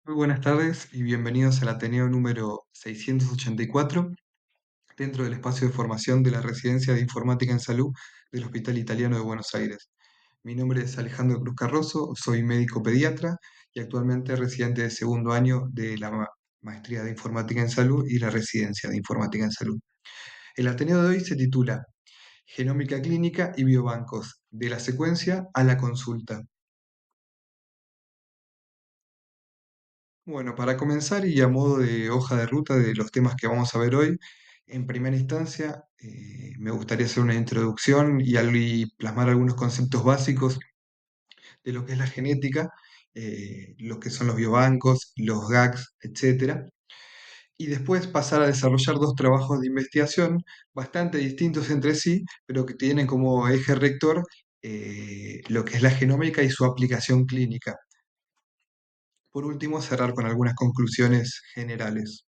Muy buenas tardes y bienvenidos al Ateneo número 684, dentro del espacio de formación de la Residencia de Informática en Salud del Hospital Italiano de Buenos Aires. Mi nombre es Alejandro Cruz Carrozo, soy médico pediatra y actualmente residente de segundo año de la Maestría de Informática en Salud y la Residencia de Informática en Salud. El Ateneo de hoy se titula Genómica Clínica y Biobancos, de la secuencia a la consulta. Bueno, para comenzar y a modo de hoja de ruta de los temas que vamos a ver hoy, en primera instancia me gustaría hacer una introducción y plasmar algunos conceptos básicos de lo que es la genética, lo que son los biobancos, los GACs, etcétera, y después pasar a desarrollar dos trabajos de investigación bastante distintos entre sí, pero que tienen como eje rector lo que es la genómica y su aplicación clínica. Por último, cerrar con algunas conclusiones generales.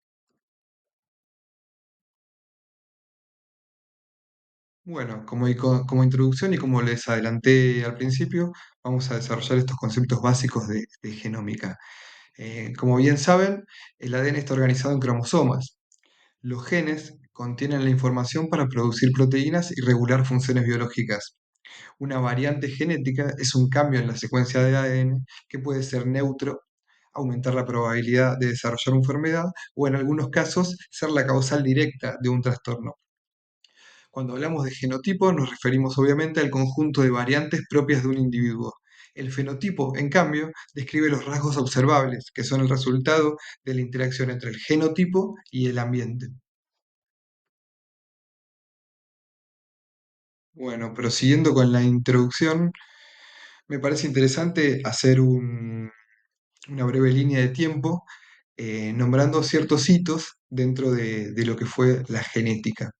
Bueno, como introducción y como les adelanté al principio, vamos a desarrollar estos conceptos básicos de genómica. Como bien saben, el ADN está organizado en cromosomas. Los genes contienen la información para producir proteínas y regular funciones biológicas. Una variante genética es un cambio en la secuencia de ADN que puede ser neutro, aumentar la probabilidad de desarrollar una enfermedad o en algunos casos ser la causal directa de un trastorno. Cuando hablamos de genotipo nos referimos obviamente al conjunto de variantes propias de un individuo. El fenotipo, en cambio, describe los rasgos observables, que son el resultado de la interacción entre el genotipo y el ambiente. Bueno, prosiguiendo con la introducción, me parece interesante hacer una breve línea de tiempo nombrando ciertos hitos dentro de lo que fue la genética.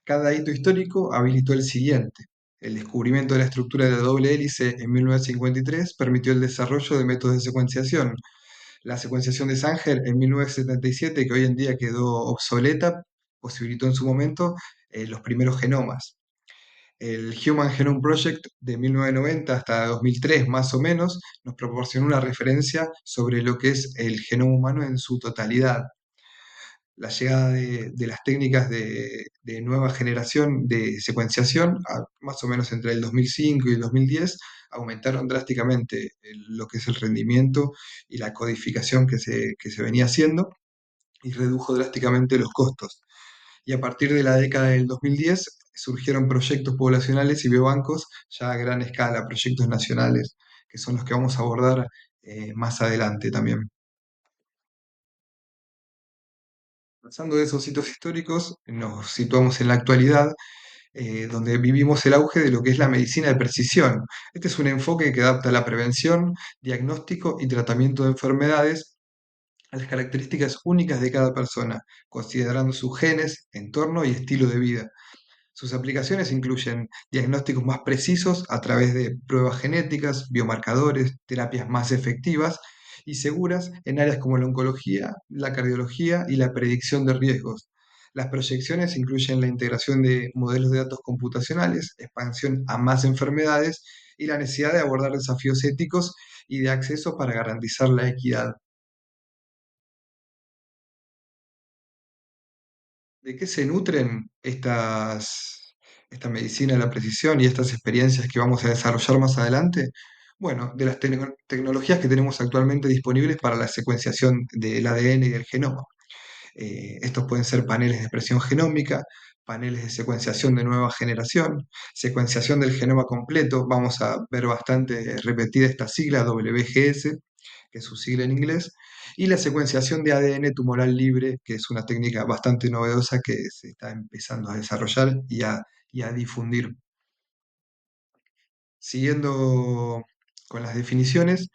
Cada hito histórico habilitó el siguiente. El descubrimiento de la estructura de la doble hélice en 1953 permitió el desarrollo de métodos de secuenciación. La secuenciación de Sanger en 1977, que hoy en día quedó obsoleta, posibilitó en su momento los primeros genomas. El Human Genome Project de 1990 hasta 2003 más o menos nos proporcionó una referencia sobre lo que es el genoma humano en su totalidad. La llegada de las técnicas de nueva generación de secuenciación, más o menos entre el 2005 y el 2010, aumentaron drásticamente lo que es el rendimiento y la codificación que se venía haciendo y redujo drásticamente los costos. Y a partir de la década del 2010 surgieron proyectos poblacionales y biobancos ya a gran escala, proyectos nacionales, que son los que vamos a abordar más adelante también. Pasando de esos hitos históricos, nos situamos en la actualidad, donde vivimos el auge de lo que es la medicina de precisión. Este es un enfoque que adapta la prevención, diagnóstico y tratamiento de enfermedades a las características únicas de cada persona, considerando sus genes, entorno y estilo de vida. Sus aplicaciones incluyen diagnósticos más precisos a través de pruebas genéticas, biomarcadores, terapias más efectivas y seguras en áreas como la oncología, la cardiología y la predicción de riesgos. Las proyecciones incluyen la integración de modelos de datos computacionales, expansión a más enfermedades y la necesidad de abordar desafíos éticos y de acceso para garantizar la equidad. ¿De qué se nutren esta medicina de la precisión y estas experiencias que vamos a desarrollar más adelante? Bueno, de las tecnologías que tenemos actualmente disponibles para la secuenciación del ADN y del genoma. Estos pueden ser paneles de expresión genómica, paneles de secuenciación de nueva generación, secuenciación del genoma completo. Vamos a ver bastante repetida esta sigla WGS, que es su sigla en inglés, y la secuenciación de ADN tumoral libre, que es una técnica bastante novedosa que se está empezando a desarrollar y a difundir. Siguiendo con las definiciones,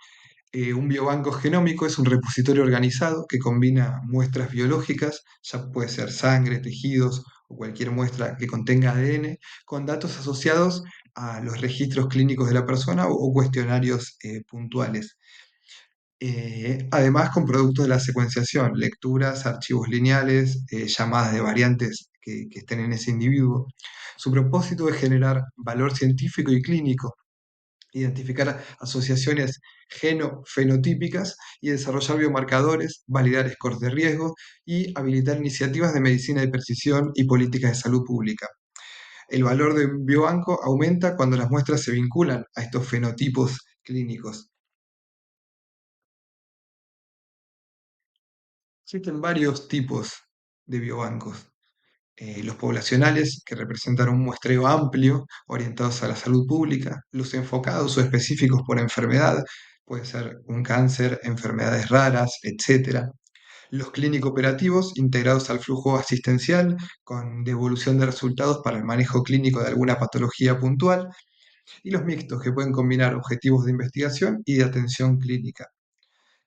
un biobanco genómico es un repositorio organizado que combina muestras biológicas, ya puede ser sangre, tejidos o cualquier muestra que contenga ADN, con datos asociados a los registros clínicos de la persona o cuestionarios puntuales. Además, con productos de la secuenciación, lecturas, archivos lineales, llamadas de variantes que estén en ese individuo. Su propósito es generar valor científico y clínico identificar asociaciones genofenotípicas y desarrollar biomarcadores, validar scores de riesgo y habilitar iniciativas de medicina de precisión y políticas de salud pública. El valor de un biobanco aumenta cuando las muestras se vinculan a estos fenotipos clínicos. Existen varios tipos de biobancos. Los poblacionales, que representan un muestreo amplio, orientados a la salud pública, los enfocados o específicos por enfermedad, puede ser un cáncer, enfermedades raras, etcétera. Los clínico operativos, integrados al flujo asistencial, con devolución de resultados para el manejo clínico de alguna patología puntual, y los mixtos, que pueden combinar objetivos de investigación y de atención clínica.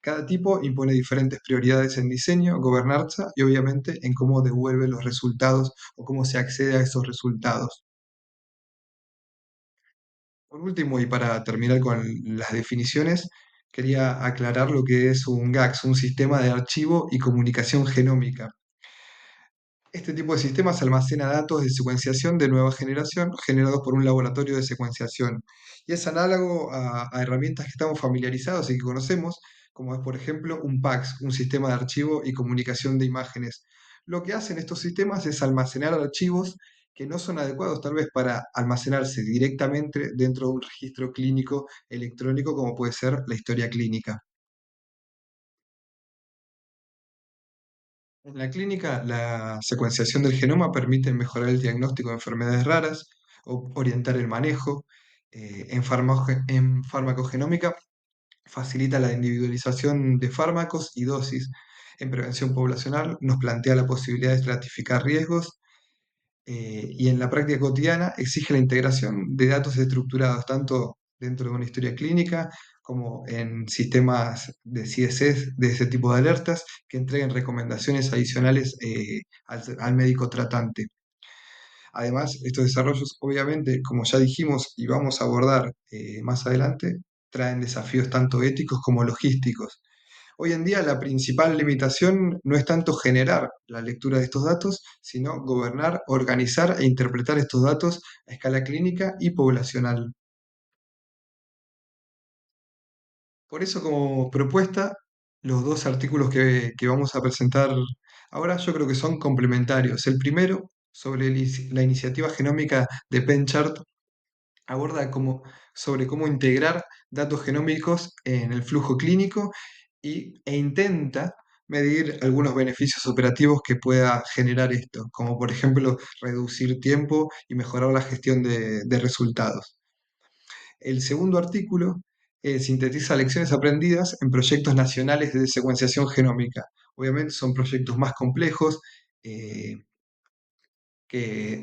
Cada tipo impone diferentes prioridades en diseño, gobernanza y obviamente en cómo devuelve los resultados o cómo se accede a esos resultados. Por último, y para terminar con las definiciones, quería aclarar lo que es un GAX, un sistema de archivo y comunicación genómica. Este tipo de sistemas almacena datos de secuenciación de nueva generación generados por un laboratorio de secuenciación. Y es análogo a herramientas que estamos familiarizados y que conocemos, como es, por ejemplo, un PACS, un sistema de archivo y comunicación de imágenes. Lo que hacen estos sistemas es almacenar archivos que no son adecuados tal vez para almacenarse directamente dentro de un registro clínico electrónico, como puede ser la historia clínica. En la clínica, la secuenciación del genoma permite mejorar el diagnóstico de enfermedades raras, orientar el manejo. En farmacogenómica facilita la individualización de fármacos y dosis. En prevención poblacional nos plantea la posibilidad de estratificar riesgos y en la práctica cotidiana exige la integración de datos estructurados tanto dentro de una historia clínica como en sistemas de CSS de ese tipo de alertas que entreguen recomendaciones adicionales al médico tratante. Además, estos desarrollos, obviamente, como ya dijimos y vamos a abordar más adelante, traen desafíos tanto éticos como logísticos. Hoy en día la principal limitación no es tanto generar la lectura de estos datos, sino gobernar, organizar e interpretar estos datos a escala clínica y poblacional. Por eso, como propuesta, los dos artículos que vamos a presentar ahora yo creo que son complementarios. El primero, sobre la iniciativa genómica de PenChart, aborda sobre cómo integrar datos genómicos en el flujo clínico e intenta medir algunos beneficios operativos que pueda generar esto, como por ejemplo reducir tiempo y mejorar la gestión de resultados. El segundo artículo sintetiza lecciones aprendidas en proyectos nacionales de secuenciación genómica. Obviamente son proyectos más complejos, eh,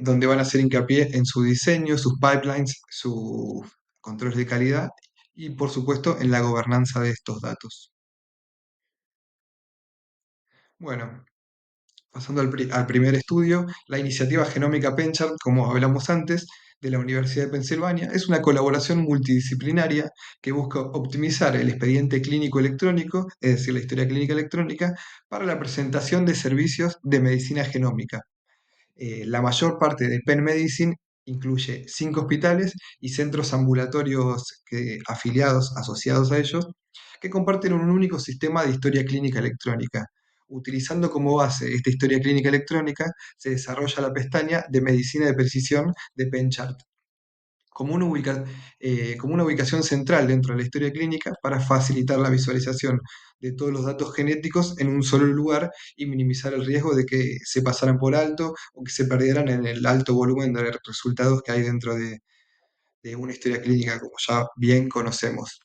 donde van a hacer hincapié en su diseño, sus pipelines, sus controles de calidad y, por supuesto, en la gobernanza de estos datos. Bueno, pasando al primer estudio, la iniciativa genómica PenChart, como hablamos antes, de la Universidad de Pensilvania, es una colaboración multidisciplinaria que busca optimizar el expediente clínico electrónico, es decir, la historia clínica electrónica, para la presentación de servicios de medicina genómica. La mayor parte de Penn Medicine incluye 5 hospitales y centros ambulatorios afiliados, asociados a ellos, que comparten un único sistema de historia clínica electrónica. Utilizando como base esta historia clínica electrónica, se desarrolla la pestaña de medicina de precisión de PennChart como como una ubicación central dentro de la historia clínica para facilitar la visualización de todos los datos genéticos en un solo lugar y minimizar el riesgo de que se pasaran por alto o que se perdieran en el alto volumen de resultados que hay dentro de una historia clínica, como ya bien conocemos.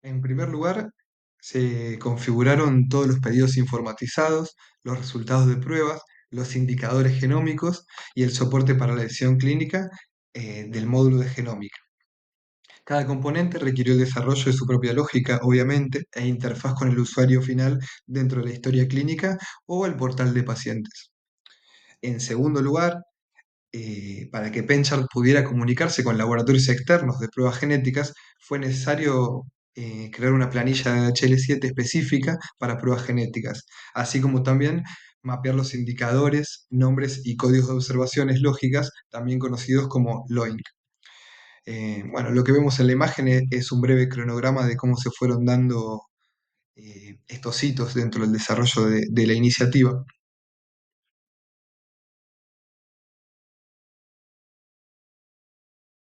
En primer lugar, se configuraron todos los pedidos informatizados, los resultados de pruebas, los indicadores genómicos y el soporte para la decisión clínica del módulo de genómica. Cada componente requirió el desarrollo de su propia lógica, obviamente, e interfaz con el usuario final dentro de la historia clínica o el portal de pacientes. En segundo lugar, para que Penchart pudiera comunicarse con laboratorios externos de pruebas genéticas, fue necesario crear una planilla de HL7 específica para pruebas genéticas, así como también mapear los indicadores, nombres y códigos de observaciones lógicas, también conocidos como LOINC. Bueno, lo que vemos en la imagen es un breve cronograma de cómo se fueron dando estos hitos dentro del desarrollo de la iniciativa.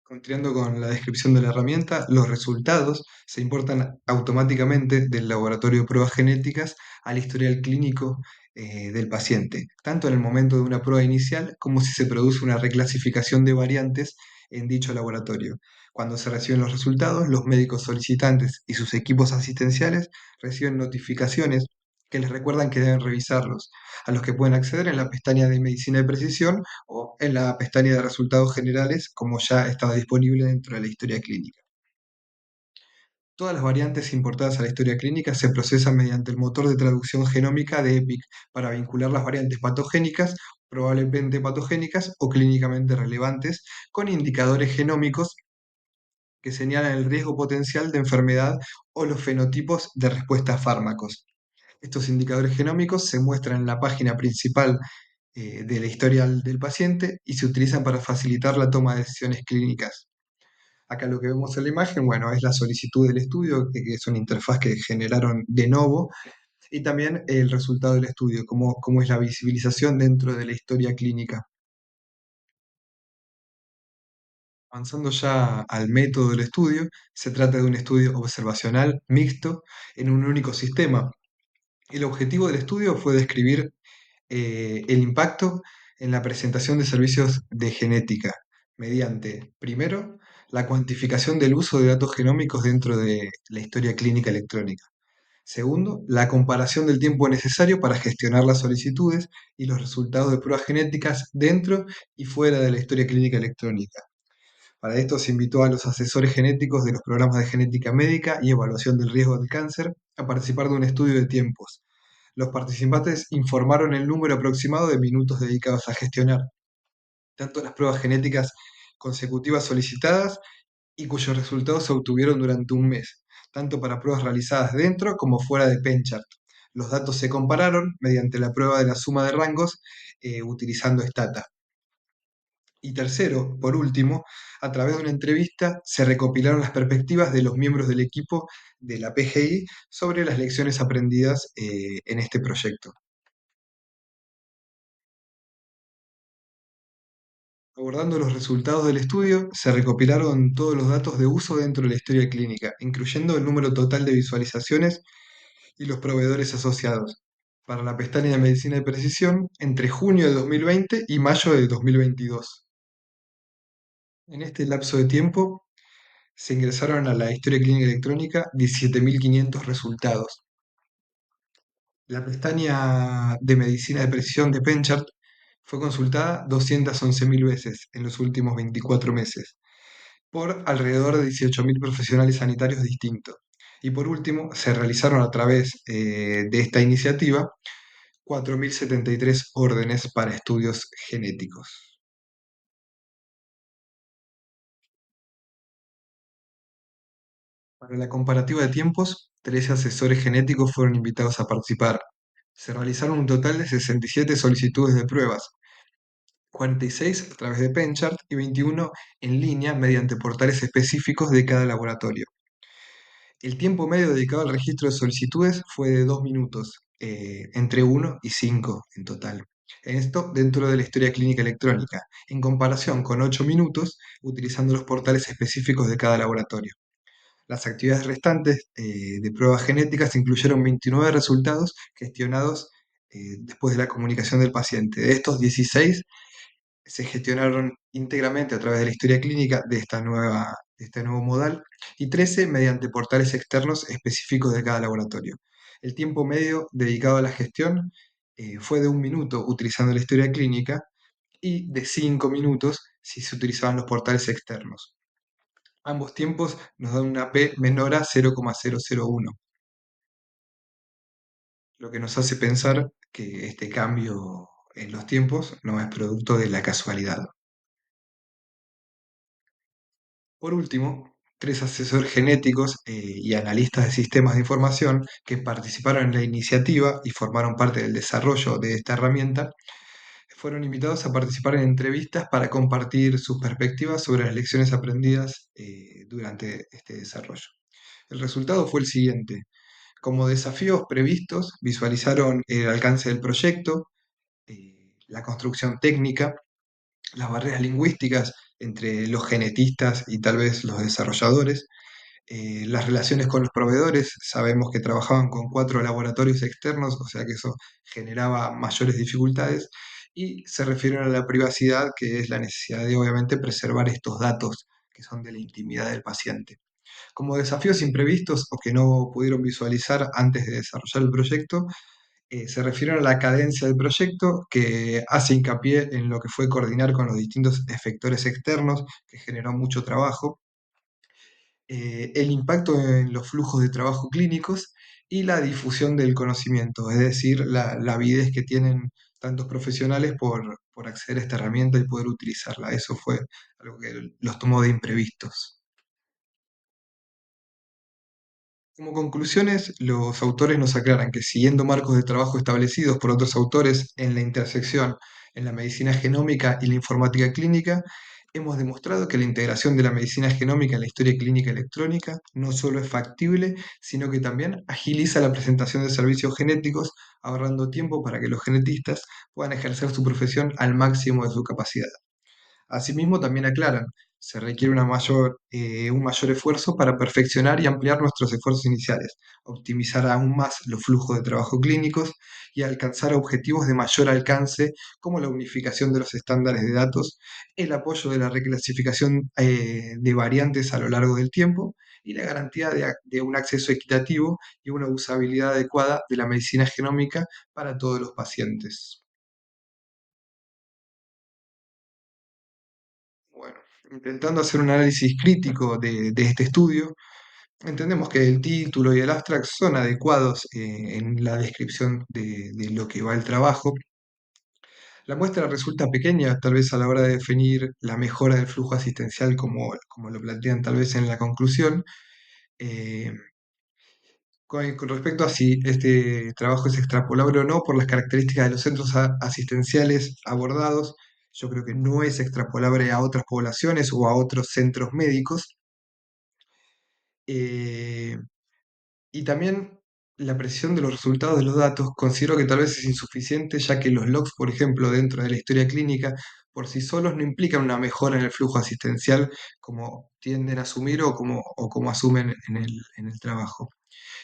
Continuando con la descripción de la herramienta, los resultados se importan automáticamente del laboratorio de pruebas genéticas al historial clínico del paciente, tanto en el momento de una prueba inicial como si se produce una reclasificación de variantes en dicho laboratorio. Cuando se reciben los resultados, los médicos solicitantes y sus equipos asistenciales reciben notificaciones que les recuerdan que deben revisarlos, a los que pueden acceder en la pestaña de Medicina de Precisión o en la pestaña de resultados generales, como ya estaba disponible dentro de la historia clínica. Todas las variantes importadas a la historia clínica se procesan mediante el motor de traducción genómica de EPIC para vincular las variantes patogénicas, probablemente patogénicas o clínicamente relevantes, con indicadores genómicos que señalan el riesgo potencial de enfermedad o los fenotipos de respuesta a fármacos. Estos indicadores genómicos se muestran en la página principal de la historia del paciente y se utilizan para facilitar la toma de decisiones clínicas. Acá lo que vemos en la imagen, bueno, es la solicitud del estudio, que es una interfaz que generaron de nuevo, y también el resultado del estudio, cómo es la visibilización dentro de la historia clínica. Avanzando ya al método del estudio, se trata de un estudio observacional mixto en un único sistema. El objetivo del estudio fue describir el impacto en la presentación de servicios de genética mediante, primero, la cuantificación del uso de datos genómicos dentro de la historia clínica electrónica. Segundo, la comparación del tiempo necesario para gestionar las solicitudes y los resultados de pruebas genéticas dentro y fuera de la historia clínica electrónica. Para esto se invitó a los asesores genéticos de los programas de genética médica y evaluación del riesgo del cáncer a participar de un estudio de tiempos. Los participantes informaron el número aproximado de minutos dedicados a gestionar tanto las pruebas genéticas consecutivas solicitadas y cuyos resultados se obtuvieron durante un mes, tanto para pruebas realizadas dentro como fuera de PenChart. Los datos se compararon mediante la prueba de la suma de rangos utilizando Stata. Y tercero, por último, a través de una entrevista se recopilaron las perspectivas de los miembros del equipo de la PGI sobre las lecciones aprendidas en este proyecto. Abordando los resultados del estudio, se recopilaron todos los datos de uso dentro de la historia clínica, incluyendo el número total de visualizaciones y los proveedores asociados, para la pestaña de Medicina de Precisión entre junio de 2020 y mayo de 2022. En este lapso de tiempo se ingresaron a la historia clínica electrónica 17.500 resultados. La pestaña de Medicina de Precisión de PenChart fue consultada 211.000 veces en los últimos 24 meses por alrededor de 18.000 profesionales sanitarios distintos. Y por último, se realizaron a través de esta iniciativa 4.073 órdenes para estudios genéticos. Para la comparativa de tiempos, 13 asesores genéticos fueron invitados a participar. Se realizaron un total de 67 solicitudes de pruebas, 46 a través de PenChart y 21 en línea mediante portales específicos de cada laboratorio. El tiempo medio dedicado al registro de solicitudes fue de 2 minutos, entre 1 y 5 en total. Esto dentro de la historia clínica electrónica, en comparación con 8 minutos utilizando los portales específicos de cada laboratorio. Las actividades restantes de pruebas genéticas incluyeron 29 resultados gestionados después de la comunicación del paciente. De estos, 16 se gestionaron íntegramente a través de la historia clínica de este nuevo modal y 13 mediante portales externos específicos de cada laboratorio. El tiempo medio dedicado a la gestión fue de 1 minuto utilizando la historia clínica y de 5 minutos si se utilizaban los portales externos. Ambos tiempos nos dan una P menor a 0,001, lo que nos hace pensar que este cambio en los tiempos no es producto de la casualidad. Por último, Tres asesores genéticos y analistas de sistemas de información que participaron en la iniciativa y formaron parte del desarrollo de esta herramienta, fueron invitados a participar en entrevistas para compartir sus perspectivas sobre las lecciones aprendidas durante este desarrollo. El resultado fue el siguiente. Como desafíos previstos, visualizaron el alcance del proyecto, la construcción técnica, las barreras lingüísticas entre los genetistas y tal vez los desarrolladores, las relaciones con los proveedores. Sabemos que trabajaban con 4 laboratorios externos, o sea que eso generaba mayores dificultades, y se refieren a la privacidad, que es la necesidad de obviamente preservar estos datos que son de la intimidad del paciente. Como desafíos imprevistos o que no pudieron visualizar antes de desarrollar el proyecto, se refieren a la cadencia del proyecto, que hace hincapié en lo que fue coordinar con los distintos efectores externos, que generó mucho trabajo, el impacto en los flujos de trabajo clínicos y la difusión del conocimiento, es decir, la avidez que tienen tantos profesionales por acceder a esta herramienta y poder utilizarla. Eso fue algo que los tomó de imprevistos. Como conclusiones, los autores nos aclaran que siguiendo marcos de trabajo establecidos por otros autores en la intersección en la medicina genómica y la informática clínica, hemos demostrado que la integración de la medicina genómica en la historia clínica electrónica no solo es factible, sino que también agiliza la presentación de servicios genéticos, ahorrando tiempo para que los genetistas puedan ejercer su profesión al máximo de su capacidad. Asimismo, también aclaran, se requiere un mayor esfuerzo para perfeccionar y ampliar nuestros esfuerzos iniciales, optimizar aún más los flujos de trabajo clínicos y alcanzar objetivos de mayor alcance como la unificación de los estándares de datos, el apoyo de la reclasificación de variantes a lo largo del tiempo y la garantía de un acceso equitativo y una usabilidad adecuada de la medicina genómica para todos los pacientes. Bueno, intentando hacer un análisis crítico de este estudio, entendemos que el título y el abstract son adecuados en la descripción de lo que va el trabajo. La muestra resulta pequeña, tal vez a la hora de definir la mejora del flujo asistencial, como lo plantean tal vez en la conclusión. Eh, con respecto a si este trabajo es extrapolable o no por las características de los centros asistenciales abordados, yo creo que no es extrapolable a otras poblaciones o a otros centros médicos. Eh, y también la precisión de los resultados de los datos considero que tal vez es insuficiente, ya que los logs, por ejemplo, dentro de la historia clínica, por sí solos no implican una mejora en el flujo asistencial como tienden a asumir o como asumen en el trabajo.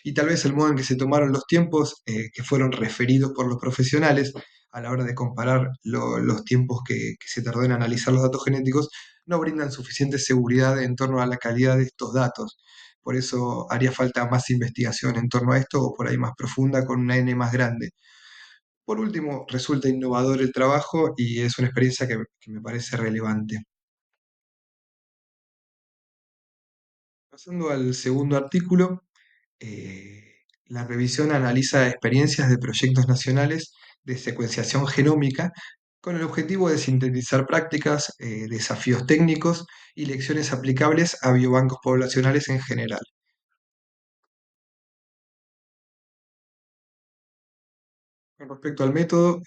Y tal vez el modo en que se tomaron los tiempos que fueron referidos por los profesionales a la hora de comparar los tiempos que se tardó en analizar los datos genéticos no brindan suficiente seguridad en torno a la calidad de estos datos. Por eso haría falta más investigación en torno a esto o por ahí más profunda con una N más grande. Por último, resulta innovador el trabajo y es una experiencia que me parece relevante. Pasando al segundo artículo, la revisión analiza experiencias de proyectos nacionales de secuenciación genómica con el objetivo de sintetizar prácticas, desafíos técnicos y lecciones aplicables a biobancos poblacionales en general. Con respecto al método,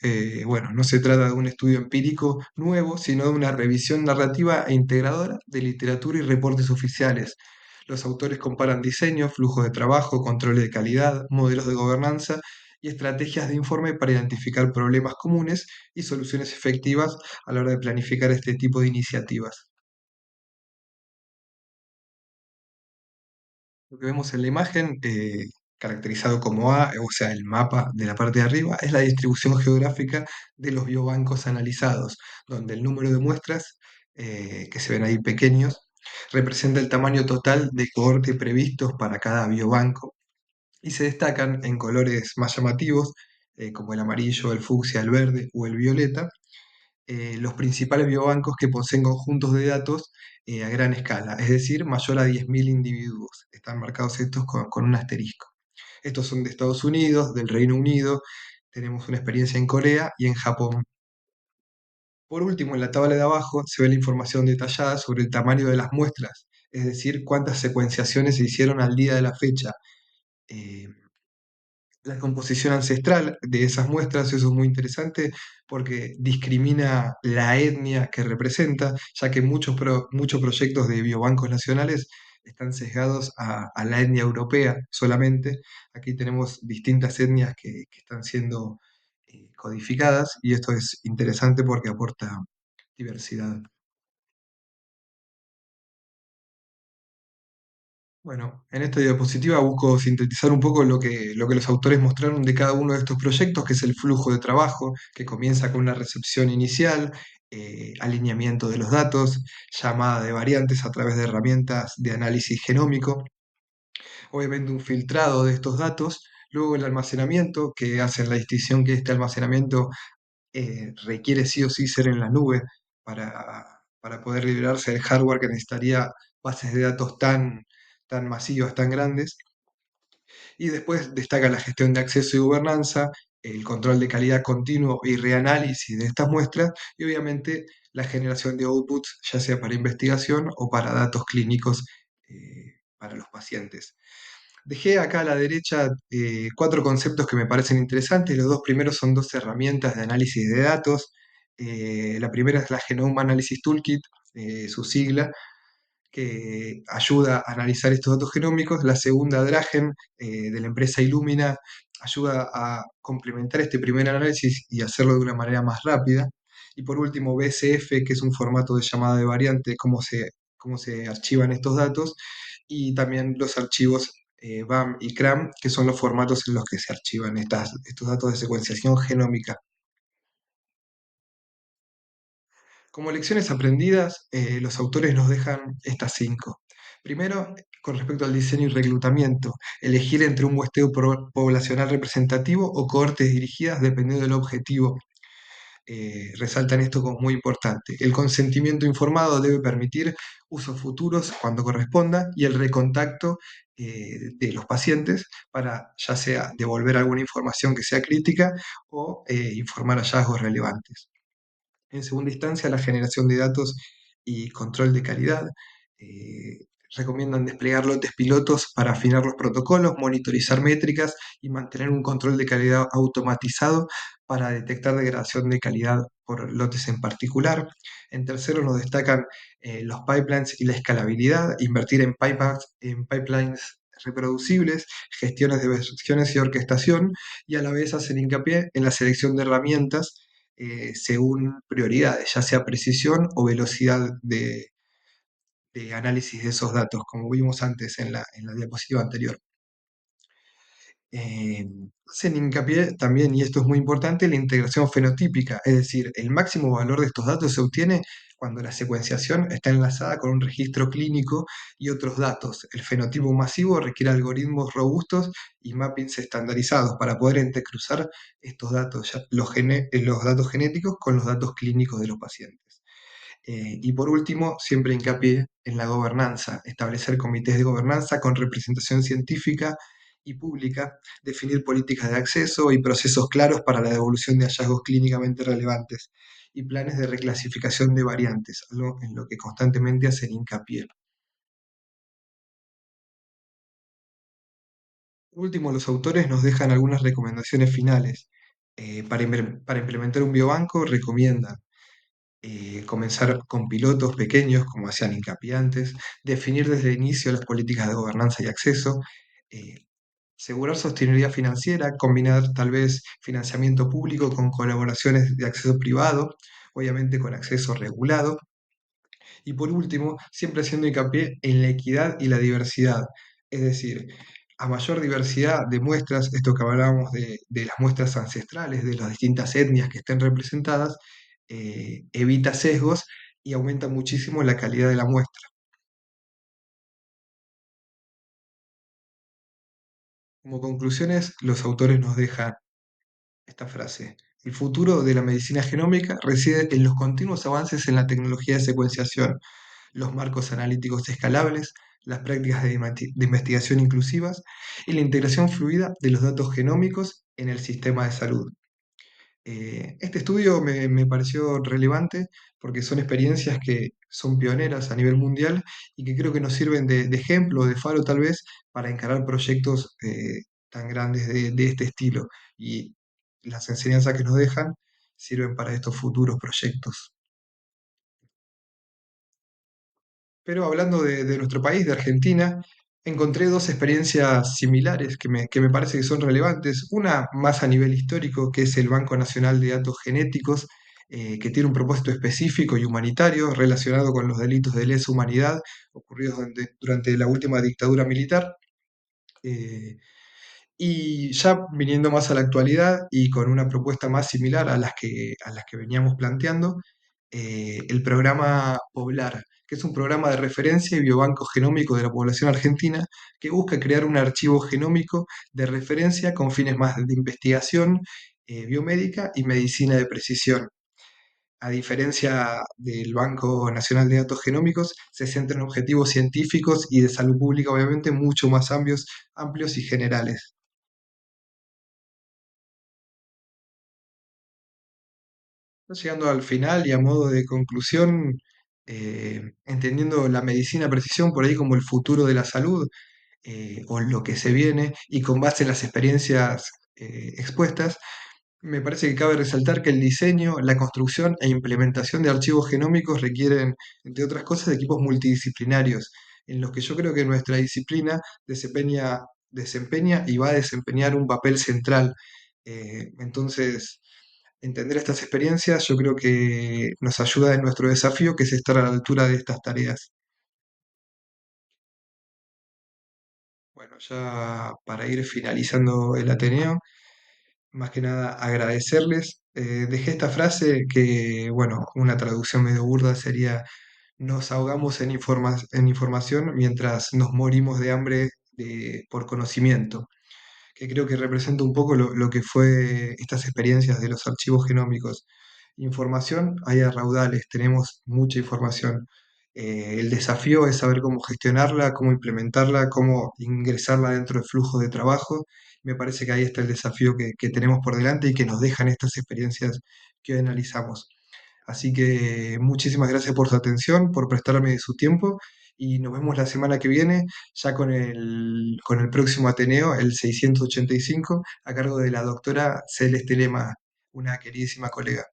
bueno, no se trata de un estudio empírico nuevo, sino de una revisión narrativa e integradora de literatura y reportes oficiales. Los autores comparan diseño, flujos de trabajo, controles de calidad, modelos de gobernanza y estrategias de informe para identificar problemas comunes y soluciones efectivas a la hora de planificar este tipo de iniciativas. Lo que vemos en la imagen, caracterizado como A, o sea, el mapa de la parte de arriba, es la distribución geográfica de los biobancos analizados, donde el número de muestras, que se ven ahí pequeños, representa el tamaño total de cohorte previstos para cada biobanco y se destacan en colores más llamativos, como el amarillo, el fucsia, el verde o el violeta, los principales biobancos que poseen conjuntos de datos a gran escala, es decir, mayor a 10.000 individuos. Están marcados estos con un asterisco. Estos son de Estados Unidos, del Reino Unido, tenemos una experiencia en Corea y en Japón. Por último, en la tabla de abajo se ve la información detallada sobre el tamaño de las muestras es decir, cuántas secuenciaciones se hicieron al día de la fecha. Eh, la composición ancestral de esas muestras, eso es muy interesante porque discrimina la etnia que representa, ya que muchos proyectos de biobancos nacionales están sesgados a la etnia europea solamente. Aquí tenemos distintas etnias que están siendo codificadas y esto es interesante porque aporta diversidad. Bueno, en esta diapositiva busco sintetizar un poco lo que los autores mostraron de cada uno de estos proyectos, que es el flujo de trabajo, que comienza con una recepción inicial, alineamiento de los datos, llamada de variantes a través de herramientas de análisis genómico, obviamente un filtrado de estos datos, luego el almacenamiento, que hacen la distinción que este almacenamiento requiere sí o sí ser en la nube para poder liberarse del hardware que necesitaría bases de datos tan masivas, tan grandes. Y después destaca la gestión de acceso y gobernanza, el control de calidad continuo y reanálisis de estas muestras y obviamente la generación de outputs, ya sea para investigación o para datos clínicos para los pacientes. Dejé acá a la derecha cuatro conceptos que me parecen interesantes. Los dos primeros son dos herramientas de análisis de datos. La primera es la Genome Analysis Toolkit, su sigla, que ayuda a analizar estos datos genómicos. La segunda, Dragen, de la empresa Illumina, ayuda a complementar este primer análisis y hacerlo de una manera más rápida. Y por último, BSF, que es un formato de llamada de variante, cómo se archivan estos datos, y también los archivos BAM y CRAM, que son los formatos en los que se archivan estos datos de secuenciación genómica. Como lecciones aprendidas, los autores nos dejan estas cinco. Primero, con respecto al diseño y reclutamiento, elegir entre un muestreo poblacional representativo o cohortes dirigidas dependiendo del objetivo. Resaltan esto como muy importante. El consentimiento informado debe permitir usos futuros cuando corresponda y el recontacto de los pacientes para ya sea devolver alguna información que sea crítica o informar hallazgos relevantes. En segunda instancia, la generación de datos y control de calidad. Eh, Recomiendan desplegar lotes pilotos para afinar los protocolos, monitorizar métricas y mantener un control de calidad automatizado para detectar degradación de calidad por lotes en particular. En tercero, nos destacan los pipelines y la escalabilidad, invertir en pipelines reproducibles, gestiones de versiones y orquestación, y a la vez hacen hincapié en la selección de herramientas según prioridades, ya sea precisión o velocidad de análisis de esos datos, como vimos antes en la diapositiva anterior. Eh, Hacen hincapié también, y esto es muy importante, la integración fenotípica, es decir, el máximo valor de estos datos se obtiene cuando la secuenciación está enlazada con un registro clínico y otros datos. El fenotipo masivo requiere algoritmos robustos y mappings estandarizados para poder entrecruzar estos datos, los datos genéticos con los datos clínicos de los pacientes. Y por último, siempre hincapié en la gobernanza, establecer comités de gobernanza con representación científica y pública, definir políticas de acceso y procesos claros para la devolución de hallazgos clínicamente relevantes y planes de reclasificación de variantes, algo en lo que constantemente hacen hincapié. Por último, los autores nos dejan algunas recomendaciones finales. Para implementar un biobanco recomiendan comenzar con pilotos pequeños, como hacían hincapié antes, definir desde el inicio las políticas de gobernanza y acceso, eh, asegurar sostenibilidad financiera, combinar tal vez financiamiento público con colaboraciones de acceso privado, obviamente con acceso regulado, y por último, siempre haciendo hincapié en la equidad y la diversidad, es decir, a mayor diversidad de muestras, esto que hablábamos de las muestras ancestrales, de las distintas etnias que estén representadas, evita sesgos y aumenta muchísimo la calidad de la muestra. Como conclusiones, los autores nos dejan esta frase: el futuro de la medicina genómica reside en los continuos avances en la tecnología de secuenciación, los marcos analíticos escalables, las prácticas de investigación inclusivas y la integración fluida de los datos genómicos en el sistema de salud. Este estudio me pareció relevante porque son experiencias que son pioneras a nivel mundial y que creo que nos sirven de ejemplo, de faro tal vez, para encarar proyectos tan grandes de este estilo. Y las enseñanzas que nos dejan sirven para estos futuros proyectos. Pero hablando de nuestro país, de Argentina, encontré dos experiencias similares que me parece que son relevantes. Una más a nivel histórico, que es el Banco Nacional de Datos Genéticos, que tiene un propósito específico y humanitario relacionado con los delitos de lesa humanidad ocurridos durante la última dictadura militar. Eh, y ya viniendo más a la actualidad y con una propuesta más similar a las que veníamos planteando, el programa Poblar, que es un programa de referencia y biobanco genómico de la población argentina que busca crear un archivo genómico de referencia con fines más de investigación biomédica y medicina de precisión. A diferencia del Banco Nacional de Datos Genómicos, se centra en objetivos científicos y de salud pública, obviamente, mucho más amplios y generales. Llegando al final y a modo de conclusión, entendiendo la medicina precisión por ahí como el futuro de la salud, o lo que se viene, y con base en las experiencias expuestas, me parece que cabe resaltar que el diseño, la construcción e implementación de archivos genómicos requieren, entre otras cosas, de equipos multidisciplinarios, en los que yo creo que nuestra disciplina desempeña y va a desempeñar un papel central. Entonces, entender estas experiencias yo creo que nos ayuda en nuestro desafío, que es estar a la altura de estas tareas. Bueno, ya para ir finalizando el Ateneo, más que nada agradecerles. Dejé esta frase que, bueno, una traducción medio burda sería: nos ahogamos en información mientras nos morimos de hambre por conocimiento, que creo que representa un poco lo que fue estas experiencias de los archivos genómicos. Información hay a raudales, tenemos mucha información. El desafío es saber cómo gestionarla, cómo implementarla, cómo ingresarla dentro del flujo de trabajo. Me parece que ahí está el desafío que tenemos por delante y que nos dejan estas experiencias que hoy analizamos. Así que muchísimas gracias por su atención, por prestarme su tiempo y nos vemos la semana que viene ya con el próximo Ateneo, el 685, a cargo de la doctora Celeste Lema, una queridísima colega.